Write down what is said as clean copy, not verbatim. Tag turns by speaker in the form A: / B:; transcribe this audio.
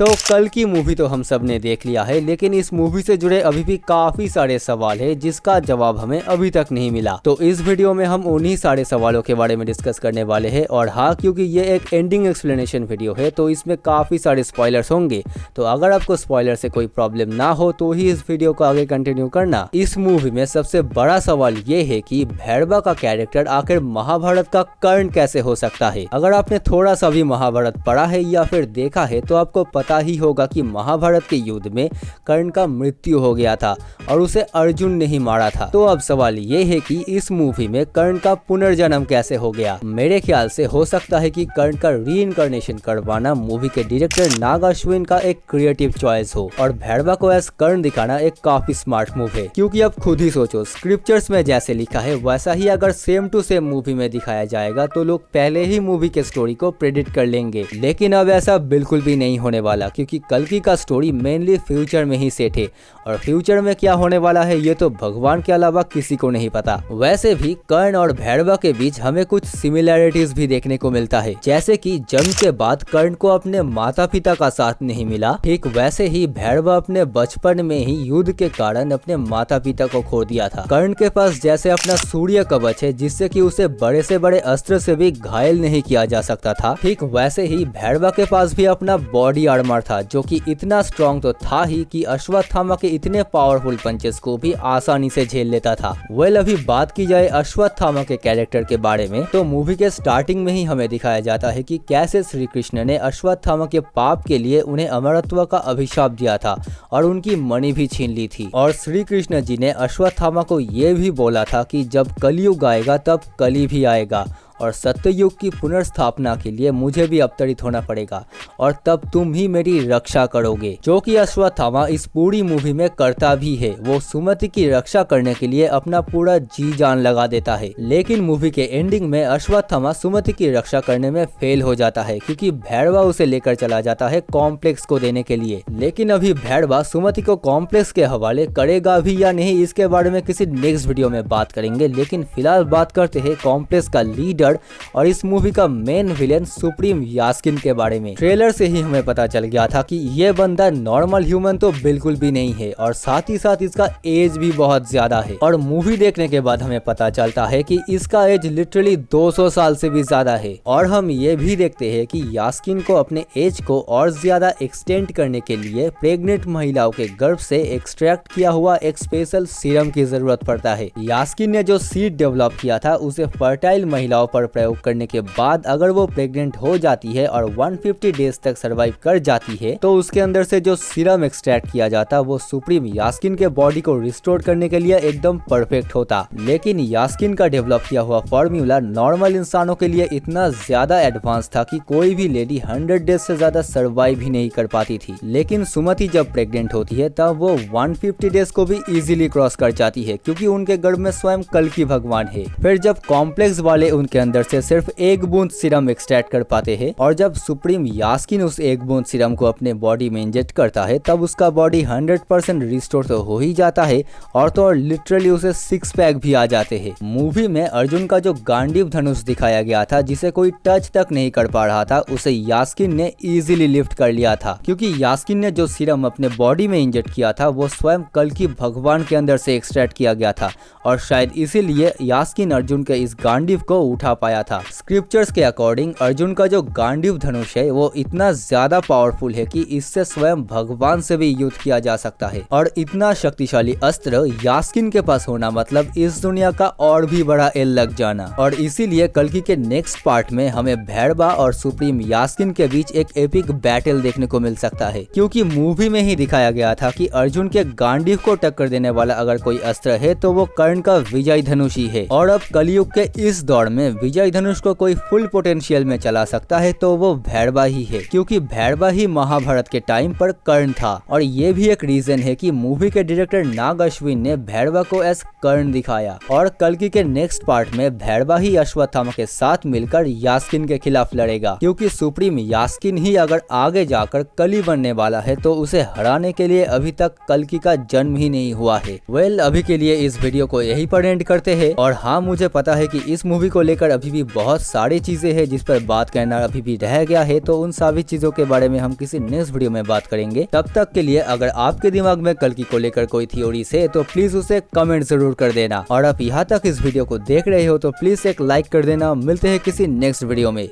A: तो कल की मूवी तो हम सब ने देख लिया है, लेकिन इस मूवी से जुड़े अभी भी काफी सारे सवाल है जिसका जवाब हमें अभी तक नहीं मिला। तो इस वीडियो में हम उन्हीं सारे सवालों के बारे में डिस्कस करने वाले हैं। और हाँ, क्योंकि ये एक एंडिंग एक्सप्लेनेशन वीडियो है तो इसमें काफी सारे स्पॉयलर्स होंगे। तो अगर आपको स्पॉयलर से कोई प्रॉब्लम ना हो तो ही इस वीडियो को आगे कंटिन्यू करना। इस मूवी में सबसे बड़ा सवाल ये है कि भैरवा का कैरेक्टर आखिर महाभारत का कर्ण कैसे हो सकता है। अगर आपने थोड़ा सा भी महाभारत पढ़ा है या फिर देखा है तो आपको पता ही होगा कि महाभारत के युद्ध में कर्ण का मृत्यु हो गया था और उसे अर्जुन ने ही मारा था। तो अब सवाल ये है कि इस मूवी में कर्ण का पुनर्जन्म कैसे हो गया। मेरे ख्याल से हो सकता है कि कर्ण का रीइंकार्नेशन करवाना मूवी के डायरेक्टर नाग अश्विन का एक क्रिएटिव चॉइस हो और भैरवा को एज कर्ण दिखाना एक काफी स्मार्ट मूव है। क्योंकि अब खुद ही सोचो, स्क्रिप्चर्स में जैसे लिखा है वैसा ही अगर सेम टू सेम मूवी में दिखाया जाएगा तो लोग पहले ही मूवी के स्टोरी को प्रेडिक्ट कर लेंगे। लेकिन अब ऐसा बिल्कुल भी नहीं होने वाला, क्योंकि कल्कि का स्टोरी मेनली फ्यूचर में ही सेट है और फ्यूचर में क्या होने वाला है ये तो भगवान के अलावा किसी को नहीं पता। वैसे भी कर्ण और भैरवा के बीच हमें कुछ सिमिलैरिटीज भी देखने को मिलता है, जैसे कि जन्म के बाद कर्ण को अपने माता पिता का साथ नहीं मिला, ठीक वैसे ही भैरवा अपने बचपन में ही युद्ध के कारण अपने माता पिता को खो दिया था। कर्ण के पास जैसे अपना सूर्य कवच है जिससे कि उसे बड़े से बड़े अस्त्र से भी घायल नहीं किया जा सकता था, ठीक वैसे ही भैरवा के पास भी अपना बॉडी आर्मर था जो कि इतना स्ट्रॉन्ग तो था ही कि अश्वत्थामा के इतने पावरफुल पंचेस को भी आसानी से झेल लेता था। अभी बात की जाए अश्वत्थामा के कैरेक्टर के बारे में तो मूवी के स्टार्टिंग में ही हमें दिखाया जाता है कि कैसे श्री कृष्ण ने अश्वत्थामा के पाप के लिए उन्हें अमरत्व का अभिशाप दिया था और उनकी मणि भी छीन ली थी। और श्री कृष्ण जी ने अश्वत्थामा को ये भी बोला था कि जब कलयुग आएगा तब कली भी आएगा और सत्ययुग की पुनर्स्थापना के लिए मुझे भी अवतरित होना पड़ेगा और तब तुम ही मेरी रक्षा करोगे, जो कि अश्वत्थामा इस पूरी मूवी में करता भी है। वो सुमति की रक्षा करने के लिए अपना पूरा जी जान लगा देता है। लेकिन मूवी के एंडिंग में अश्वत्थामा सुमति की रक्षा करने में फेल हो जाता है क्योंकि भैरवा उसे लेकर चला जाता है कॉम्प्लेक्स को देने के लिए। लेकिन अभी भैरवा सुमति को कॉम्प्लेक्स के हवाले करेगा भी या नहीं इसके बारे में किसी नेक्स्ट वीडियो में बात करेंगे। लेकिन फिलहाल बात करते हैं कॉम्प्लेक्स का लीडर और इस मूवी का मेन विलेन सुप्रीम यास्किन के बारे में। ट्रेलर से ही हमें पता चल गया था कि ये बंदा नॉर्मल ह्यूमन तो बिल्कुल भी नहीं है और साथ ही साथ इसका एज भी बहुत ज्यादा है। और मूवी देखने के बाद हमें पता चलता है कि इसका एज लिटरली 200 साल से भी ज्यादा है। और हम ये भी देखते हैं कि यास्किन को अपने एज को और ज्यादा एक्सटेंड करने के लिए प्रेग्नेंट महिलाओं के गर्भ से एक्सट्रैक्ट किया हुआ एक स्पेशल सीरम की जरूरत पड़ता है। यास्किन ने जो सीड डेवलप किया था उसे फर्टाइल महिलाओं पर प्रयोग करने के बाद अगर वो प्रेग्नेंट हो जाती है और 150 डेज तक सरवाइव कर जाती है तो उसके अंदर से जो सीरम एक्सट्रैक्ट किया जाता वो सुप्रीम यास्किन के बॉडी को रिस्टोर करने के लिए एकदम परफेक्ट होता। लेकिन यास्किन का डेवलप किया हुआ फॉर्मूला नॉर्मल इंसानों के लिए इतना ज्यादा एडवांस था कि कोई भी लेडी 100 डेज से ज्यादा सरवाइव ही नहीं कर पाती थी। लेकिन सुमति जब प्रेग्नेंट होती है तब वो 150 डेज को भी इजीली क्रॉस कर जाती है क्योंकि उनके गर्भ में स्वयं कल्कि भगवान है। फिर जब कॉम्प्लेक्स वाले उनके अंदर से सिर्फ एक बूंद सीरम एक्सट्रैक्ट कर पाते हैं और जब सुप्रीम यास्किन उस एक बूंद सीरम को अपने बॉडी में इंजेक्ट करता है तब उसका बॉडी 100% रिस्टोर तो हो ही जाता है और तो और लिटरली उसे 6 पैक भी आ जाते हैं। मूवी में अर्जुन का जो गांडीव धनुष दिखाया गया था जिसे कोई टच तक नहीं कर पा रहा था उसे यास्किन ने इजीली लिफ्ट कर लिया था क्योंकि यास्किन ने जो सीरम अपने बॉडी में इंजेक्ट किया था वो स्वयं कल्कि भगवान के अंदर से एक्सट्रैक्ट किया गया था और शायद इसीलिए यास्किन अर्जुन के इस गांडीव को उठा पाया था। स्क्रिप्चर्स के अकॉर्डिंग अर्जुन का जो गांडीव धनुष है वो इतना ज्यादा पावरफुल है कि इससे स्वयं भगवान से भी युद्ध किया जा सकता है और इतना शक्तिशाली अस्त्र यास्किन के पास होना मतलब इस दुनिया का और भी बड़ा एल लग जाना। और इसीलिए कल्कि के नेक्स्ट पार्ट में हमें भैरवा और सुप्रीम यास्किन के बीच एक एपिक बैटल देखने को मिल सकता है क्योंकि मूवी में ही दिखाया गया था कि अर्जुन के गांडीव को टक्कर देने वाला अगर कोई अस्त्र है तो वो कर्ण का विजय धनुष ही है। और अब कलयुग के इस दौर में विजय धनुष को कोई फुल पोटेंशियल में चला सकता है तो वो भैरवा ही है क्योंकि भैरवा ही महाभारत के टाइम पर कर्ण था। और ये भी एक रीजन है कि मूवी के डायरेक्टर नाग अश्विन ने भैरवा को एज कर्ण दिखाया और कल्कि के नेक्स्ट पार्ट में भैरवा ही अश्वत्थामा के साथ मिलकर यास्किन के खिलाफ लड़ेगा क्योंकि सुप्रीम यास्किन ही अगर आगे जाकर कली बनने वाला है तो उसे हराने के लिए अभी तक कल्कि का जन्म ही नहीं हुआ है। अभी के लिए इस वीडियो को यही पर एंड करते हैं। और हाँ, मुझे पता है कि इस मूवी को लेकर अभी भी बहुत सारी चीजें हैं जिस पर बात करना अभी भी रह गया है, तो उन सभी चीजों के बारे में हम किसी नेक्स्ट वीडियो में बात करेंगे। तब तक के लिए अगर आपके दिमाग में कल्कि को लेकर कोई थ्योरीज है तो प्लीज उसे कमेंट जरूर कर देना, और आप यहाँ तक इस वीडियो को देख रहे हो तो प्लीज एक लाइक कर देना। मिलते हैं किसी नेक्स्ट वीडियो में।